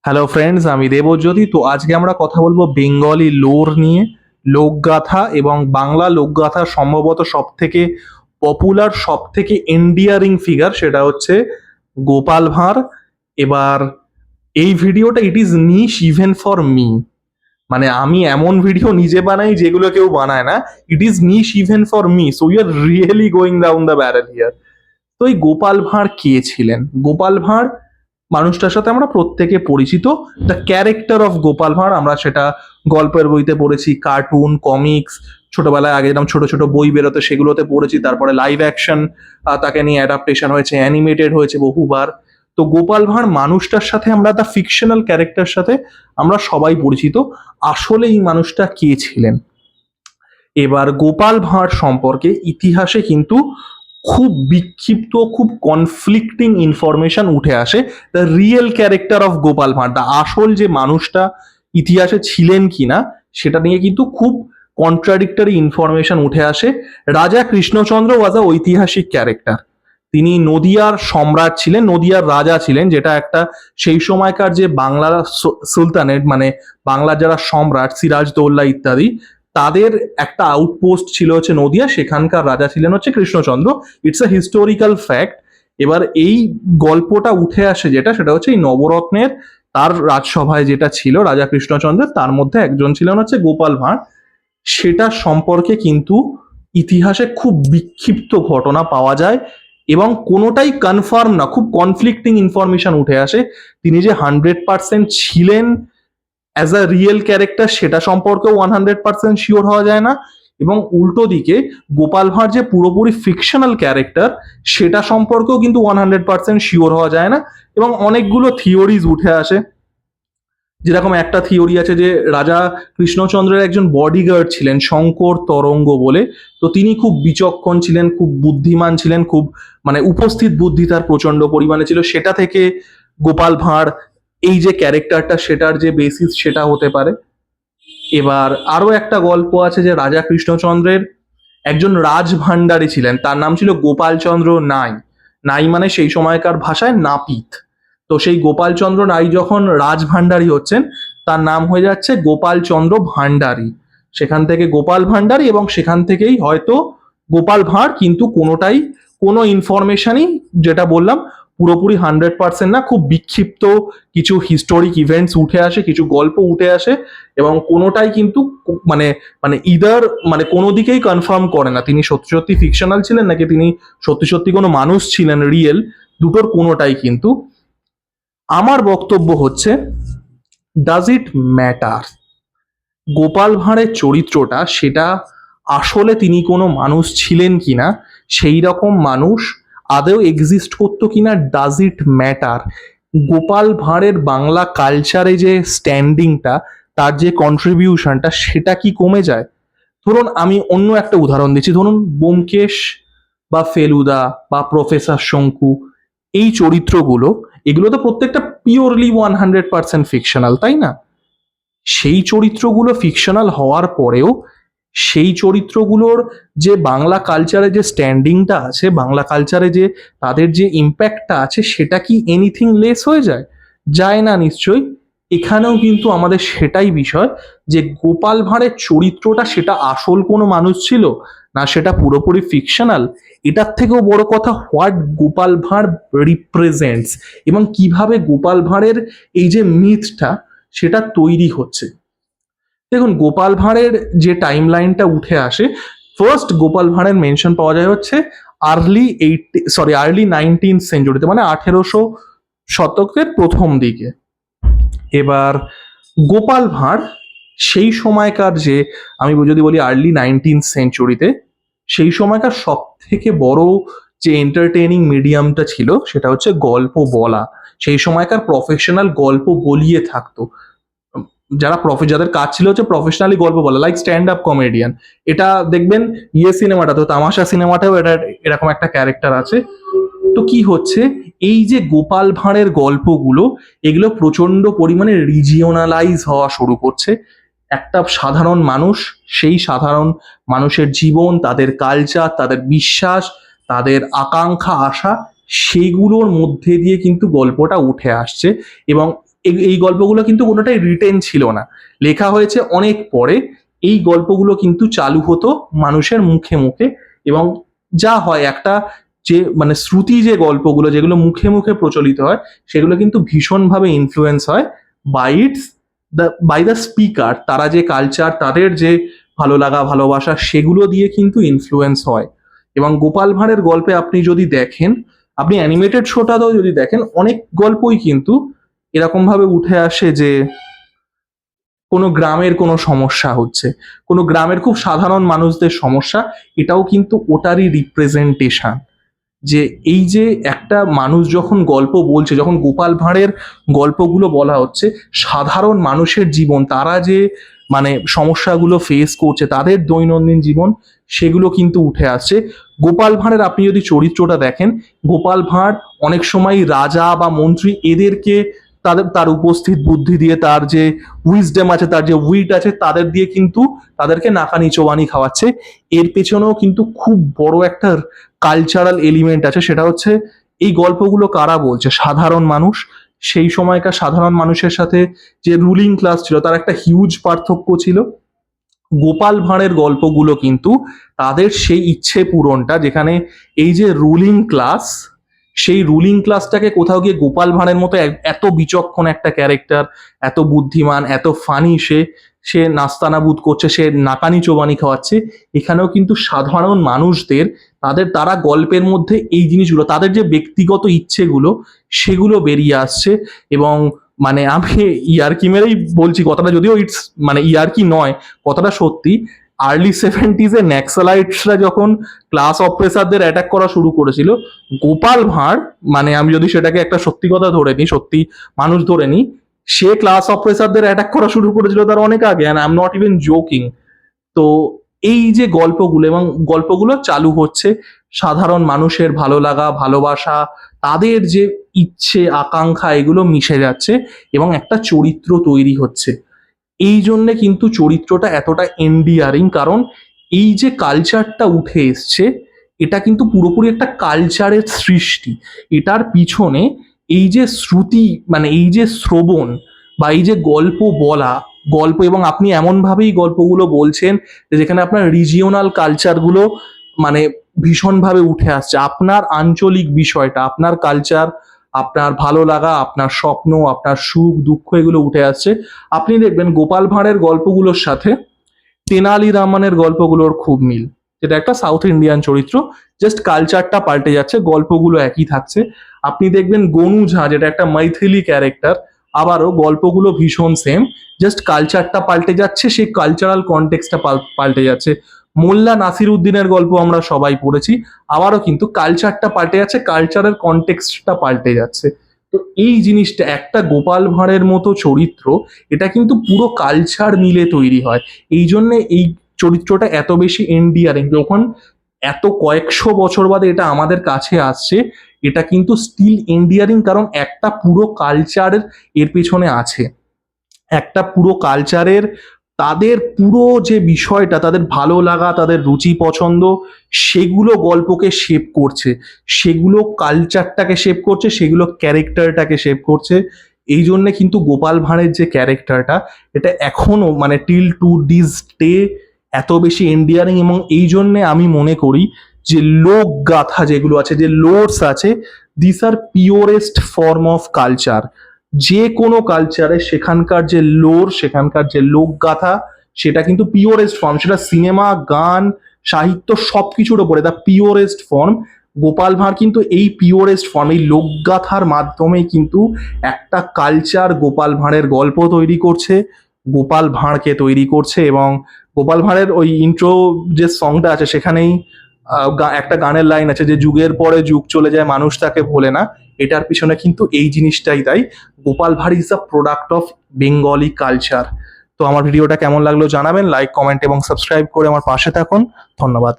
Hello friends, আমি দেবজ্যোতি। তো আজকে আমরা কথা বলবো বেঙ্গলি লোর নিয়ে, লোকগাথা এবং বাংলা লোকগাথা সম্ভবত সব থেকে পপুলার, সব থেকে এন্ডিয়ারিং ফিগার সেটা হচ্ছে গোপাল ভাঁড়। এবার এই ভিডিওটা ইট is niche even for me, মানে আমি এমন ভিডিও নিজে বানাই যেগুলো কেউ বানায় না। It is niche even for me, so you are really going down the barrel here. তো এই গোপাল ভাঁড় কে ছিলেন? গোপাল ভাঁড় মানুষটার সাথে আমরা প্রত্যেকে পরিচিত। The character of Gopal Bhar আমরা সেটা গল্পের বইতে পড়েছি, কার্টুন, কমিক্স, ছোটবেলায় আগে যেরকম ছোট ছোট বই বেরোতো সেগুলোতে পড়েছি, তারপরে লাইভ অ্যাকশন তাকে নিয়ে অ্যাডাপ্টেশন হয়েছে, অ্যানিমেটেড হয়েছে বহুবার। তো গোপাল ভাঁড় মানুষটার সাথে আমরা, দ্য ফিকশনাল ক্যারেক্টার সাথে আমরা সবাই পরিচিত। আসলে এই মানুষটা কে ছিলেন? এবার গোপাল ভাঁড় সম্পর্কে ইতিহাসে কিন্তু খুব বিক্ষিপ্ত, খুব কনফ্লিক্টিং ইনফরমেশন উঠে আসে। The real character of Gopal Bhar, the আসল যে মানুষটা ইতিহাসে ছিলেন কিনা সেটা নিয়ে কিন্তু খুব কন্ট্রাডিক্টরি ইনফরমেশন উঠে আসে। রাজা কৃষ্ণচন্দ্র ওয়াজ আ ঐতিহাসিক ক্যারেক্টার। তিনি নদিয়ার সম্রাট ছিলেন, নদিয়ার রাজা ছিলেন, যেটা একটা সেই সময়কার যে বাংলার সুলতানেট, মানে বাংলার যারা সম্রাট সিরাজদৌল্লা ইত্যাদি, তাদের একটা আউটপোস্ট ছিল হচ্ছে নদিয়া, সেখানকার রাজা ছিলেন হচ্ছে Krishnachandra. It's a historical fact. এবার এই গল্পটা উঠে আসে যেটা, সেটা হচ্ছে এই নবরত্নের তার রাজসভায় যেটা ছিল রাজা কৃষ্ণচন্দ্রের, তার মধ্যে একজন ছিলেন হচ্ছে গোপাল ভাঁড়। সেটা সম্পর্কে কিন্তু ইতিহাসে খুব বিক্ষিপ্ত ঘটনা পাওয়া যায় এবং কোনোটাই কনফার্ম না, খুব কনফ্লিক্টিং ইনফরমেশন উঠে আসে। তিনি যে 100% ছিলেন অ্যাজ আ রিয়েল ক্যারেক্টার সেটা সম্পর্কেও 100% শিওর হওয়া যায় না, এবং উল্টো দিকে গোপাল ভাঁড় যে পুরোপুরি ফিকশনাল ক্যারেক্টার সেটা সম্পর্কেও কিন্তু 100% শিওর হওয়া যায় না। এবং অনেকগুলো থিওরিজ উঠে আসে। যেরকম একটা থিওরি আছে যে রাজা কৃষ্ণচন্দ্রের একজন বডিগার্ড ছিলেন শঙ্কর তরঙ্গ বলে। তো তিনি খুব বিচক্ষণ ছিলেন, খুব বুদ্ধিমান ছিলেন, খুব মানে উপস্থিত বুদ্ধি তার প্রচন্ড পরিমাণে ছিল। সেটা থেকে গোপাল ভাঁড় এই যে ক্যারেক্টারটা সেটার যে বেসিস সেটা হতে পারে। এবার আরো একটা গল্প আছে যে রাজা কৃষ্ণচন্দ্রের একজন রাজভাণ্ডারী ছিলেন, তার নাম ছিল গোপালচন্দ্র নাই। নাই মানে সেই সময়কার ভাষায় নাপিত। তো সেই গোপালচন্দ্র নাই যখন রাজভাণ্ডারী হচ্ছেন, তার নাম হয়ে যাচ্ছে গোপালচন্দ্র ভাণ্ডারী। সেখান থেকে গোপাল ভাণ্ডারী, এবং সেখান থেকেই হয়তো গোপাল ভাঁড়। কিন্তু কোনোটাই, কোনো ইনফরমেশনই, যেটা বললাম, পুরোপুরি 100% না। খুব বিক্ষিপ্ত কিছু হিস্টোরিক ইভেন্টস উঠে আসে, কিছু গল্প উঠে আসে, এবং কোনোটাই কিন্তু মানে মানে ইদার মানে কোনো দিকেই কনফার্ম করে না তিনি সত্যি সত্যি ফিকশনাল ছিলেন নাকি তিনি সত্যি সত্যি কোনো মানুষ ছিলেন রিয়েল। দুটোর কোনোটাই কিন্তু। আমার বক্তব্য হচ্ছে, ডাজ ইট ম্যাটার? গোপাল ভাঁড়ের চরিত্রটা সেটা আসলে তিনি কোনো মানুষ ছিলেন কিনা, সেই রকম মানুষ আদৌ এক্সিস্ট করতো কিনা, ডাজ ইট ম্যাটার? গোপাল ভাঁড়ের বাংলা কালচারে যে স্ট্যান্ডিংটা, তার যে কন্ট্রিবিউশনটা, সেটা কি কমে যায়? ধরুন আমি অন্য একটা উদাহরণ দিচ্ছি, ধরুন ব্যোমকেশ বা ফেলুদা বা প্রফেসর শঙ্কু, এই চরিত্রগুলো, এগুলো তো প্রত্যেকটা পিওরলি 100% ফিকশনাল, তাই না? সেই চরিত্রগুলো ফিকশনাল হওয়ার পরেও সেই চরিত্রগুলোর যে বাংলা কালচারে যে স্ট্যান্ডিংটা আছে, বাংলা কালচারে যে তাদের যে ইম্প্যাক্টটা আছে, সেটা কি এনিথিং লেস হয়ে যায়? যায় না নিশ্চয়ই। এখানেও কিন্তু আমাদের সেটাই বিষয়, যে গোপাল ভাঁড়ের চরিত্রটা সেটা আসল কোনো মানুষ ছিল না সেটা পুরোপুরি ফিকশনাল। এটার থেকেও বড় কথা, হোয়াট গোপাল ভাঁড় রিপ্রেজেন্টস, এবং কিভাবে গোপাল ভাঁড়ের এই যে মিথটা সেটা তৈরি হচ্ছে। দেখুন গোপাল ভাঁড়ের যে টাইম লাইনটা উঠে আসে, ফার্স্ট গোপাল ভাঁড়ের মেনশন পাওয়া যায় হচ্ছে আর্লি 19th সেঞ্চুরিতে, মানে 1800 শতকের প্রথম দিকে। এবার গোপাল ভাঁড় সেই সময়কার যে, আমি যদি বলি আর্লি 19th সেঞ্চুরিতে, সেই সময়কার সব থেকে বড় যে এন্টারটেইনিং মিডিয়ামটা ছিল সেটা হচ্ছে গল্প বলা। সেই সময়কার প্রফেশনাল গল্প বলিয়ে থাকতো, যাদের কাজ ছিল হচ্ছে প্রফেশনালি গল্প বলা, লাইক স্ট্যান্ড আপ কমেডিয়ান। এটা দেখবেন সিনেমাটা তো, তামাশা সিনেমাটাও এটা এরকম একটা ক্যারেক্টার আছে। তো কি হচ্ছে, এই যে গোপাল ভাঁড়ের গল্পগুলো, এগুলো প্রচন্ড পরিমাণে রিজিওনালাইজ হওয়া শুরু করছে। একটা সাধারণ মানুষ, সেই সাধারণ মানুষের জীবন, তাদের কালচার, তাদের বিশ্বাস, তাদের আকাঙ্ক্ষা, আশা, সেইগুলোর মধ্যে দিয়ে কিন্তু গল্পটা উঠে আসছে। এবং এই গল্পগুলো কিন্তু কোনোটাই রিটেন ছিল না, লেখা হয়েছে অনেক পরে। এই গল্পগুলো কিন্তু চালু হতো মানুষের মুখে মুখে, এবং যা হয় একটা যে মানে শ্রুতি যে গল্পগুলো যেগুলো মুখে মুখে প্রচলিত হয় সেগুলো কিন্তু ভীষণভাবে ইনফ্লুয়েন্স হয় বাই দ্য স্পিকার। তারা যে কালচার, তাদের যে ভালো লাগা ভালোবাসা সেগুলো দিয়ে কিন্তু ইনফ্লুয়েন্স হয়। এবং গোপাল ভাঁড়ের গল্পে আপনি যদি দেখেন, আপনি অ্যানিমেটেড শোটাতেও যদি দেখেন, অনেক গল্পই কিন্তু এরকম ভাবে উঠে আসে যে কোনো গ্রামের কোনো সমস্যা হচ্ছে, কোনো গ্রামের খুব সাধারণ মানুষদের সমস্যা, এটাও কিন্তু ওটারই রিপ্রেজেন্টেশন। যে এই যে একটা মানুষ যখন গল্প বলছে, যখন গোপাল ভাঁড়ের গল্পগুলো বলা হচ্ছে, সাধারণ মানুষের জীবন, তারা যে মানে সমস্যাগুলো ফেস করছে, তাদের দৈনন্দিন জীবন, সেগুলো কিন্তু উঠে আসছে। গোপাল ভাঁড়ের আপনি যদি চরিত্রটা দেখেন, গোপাল ভাঁড় অনেক সময় রাজা বা মন্ত্রী এদেরকে তার উপস্থিত বুদ্ধি দিয়ে, তার যে উইজডম আছে, তার যে উইট আছে, তাদের দিয়ে কিন্তু তাদেরকে নাকানি চোবানি খাওয়াচ্ছে। এর পেছনেও কিন্তু খুব বড় একটা কালচারাল এলিমেন্ট আছে, সেটা হচ্ছে এই গল্পগুলো কারা বলছে, সাধারণ মানুষ। সেই সময়কার সাধারণ মানুষের সাথে যে রুলিং ক্লাস ছিল তার একটা হিউজ পার্থক্য ছিল। গোপাল ভাঁড়ের গল্পগুলো কিন্তু তাদের সেই ইচ্ছে পূরণটা, যেখানে এই যে রুলিং ক্লাস, সেই রুলিং ক্লাসটাকে কোথাও গিয়ে গোপাল ভাঁড়ের মতো এত বিচক্ষণ একটা ক্যারেক্টার, এত বুদ্ধিমান, এত ফানি, সে নাস্তানাবুদ করছে, সে নাকানি চোবানি খাওয়াচ্ছে। এখানেও কিন্তু সাধারণ মানুষদের তারা গল্পের মধ্যে এই জিনিসগুলো, তাদের যে ব্যক্তিগত ইচ্ছেগুলো, সেগুলো বেরিয়ে আসছে। এবং মানে আমি ইয়ার্কি মেরেই বলছি কথাটা, যদিও ইটস মানে ইয়ার্কি নয়, কথাটা সত্যি। আর্লি 70s ন্যাক্সালাইটসরা যখন ক্লাস অপ্রেসারদের অ্যাটাক করা শুরু করেছিল, গোপাল ভাঁড়, মানে আমি যদি সেটাকে একটা সত্যি কথা ধরে নিই, সত্যি মানুষ ধরে নিই, সে ক্লাস অপ্রেসারদের অ্যাটাক করা শুরু করেছিল তার অনেক আগে, and I am not even joking. তো এই যে গল্পগুলো, এবং গল্পগুলো চালু হচ্ছে, সাধারণ মানুষের ভালো লাগা ভালোবাসা, তাদের যে ইচ্ছে আকাঙ্ক্ষা, এগুলো মিশে যাচ্ছে এবং একটা চরিত্র তৈরি হচ্ছে। এই জন্যে কিন্তু চরিত্রটা এতটা এন্ডিয়ারিং, কারণ এই যে কালচারটা উঠে এসছে, এটা কিন্তু পুরোপুরি একটা কালচারের সৃষ্টি। এটার পিছনে এই যে শ্রুতি, মানে এই যে শ্রবণ বা এই যে গল্প বলা, গল্প, এবং আপনি এমনভাবেই গল্পগুলো বলছেন যে যেখানে আপনার রিজিওনাল কালচারগুলো মানে ভীষণভাবে উঠে আসছে, আপনার আঞ্চলিক বিষয়টা, আপনার কালচার, আপনার ভালো লাগা, আপনার স্বপ্ন, আপনার সুখ দুঃখ, এগুলো উঠে আসছে। আপনি দেখবেন গোপাল ভাঁড়ের গল্পগুলোর সাথে তেনালি রামানের গল্পগুলোর খুব মিল, যেটা একটা সাউথ ইন্ডিয়ান চরিত্র, জাস্ট কালচারটা পাল্টে যাচ্ছে, গল্পগুলো একই থাকছে। আপনি দেখবেন গনু ঝা, যেটা একটা মাইথিলি ক্যারেক্টার, আবারও গল্পগুলো ভীষণ সেম, জাস্ট কালচারটা পাল্টে যাচ্ছে, সেই কালচারাল কনটেক্সটটা পাল্টে যাচ্ছে। মোল্লা নাসির উদ্দিনের গল্প আমরা সবাই পড়েছি, আবারও কিন্তু কালচারটা পাল্টে যাচ্ছে, কালচারের কনটেক্সটটা পাল্টে যাচ্ছে। তো এই জিনিসটা, একটা গোপাল ভাঁড়ের মতো চরিত্র, এটা কিন্তু পুরো কালচার মিলে তৈরি হয়। এই জন্যে এই চরিত্রটা এত বেশি এন্ডিয়ারিং। যখন এত কয়েকশো বছর বাদে এটা আমাদের কাছে আসছে, এটা কিন্তু স্টিল এন্ডিয়ারিং, কারণ একটা পুরো কালচার এর পেছনে আছে। একটা পুরো কালচারের, তাদের পুরো যে বিষয়টা, তাদের ভালো লাগা, তাদের রুচি পছন্দ, সেগুলো গল্পকে শেপ করছে, সেগুলো কালচারটাকে শেপ করছে, সেগুলো ক্যারেক্টারটাকে শেপ করছে। এই জন্যে কিন্তু গোপাল ভাঁড়ের যে ক্যারেক্টারটা, এটা এখনো মানে টিল টু দিস ডে এত বেশি এন্ডিয়ারিং। এবং এই জন্যে আমি মনে করি যে লোকগাথা যেগুলো আছে, যে লোরস আছে, this are purest form of culture. যে কোনো কালচারে সেখানকার যে লোর, সেখানকার যে লোকগাথা, সেটা কিন্তু পিওরেস্ট ফর্ম। সেটা সিনেমা, গান, সাহিত্য, সবকিছুর ওপরে the purest form. Gopal Bhar কিন্তু এই পিওরেস্ট ফর্ম, এই লোকগাথার মাধ্যমেই কিন্তু একটা কালচার গোপাল ভাঁড়ের গল্প তৈরি করছে, গোপাল ভাঁড়কে তৈরি করছে। এবং গোপাল ভাঁড়ের ওই ইন্ট্রো যে সংটা আছে, সেখানেই একটা গানের লাইন আছে যে যুগের পরে যুগ চলে যায় মানুষ তাকে ভোলে না। এটার পিছনে কিন্তু এই জিনিসটাই তাই, Gopal Bhar is the product of Bengali culture. তো আমার ভিডিওটা কেমন লাগলো জানাবেন, লাইক কমেন্ট এবং সাবস্ক্রাইব করে আমার পাশে থাকুন। ধন্যবাদ।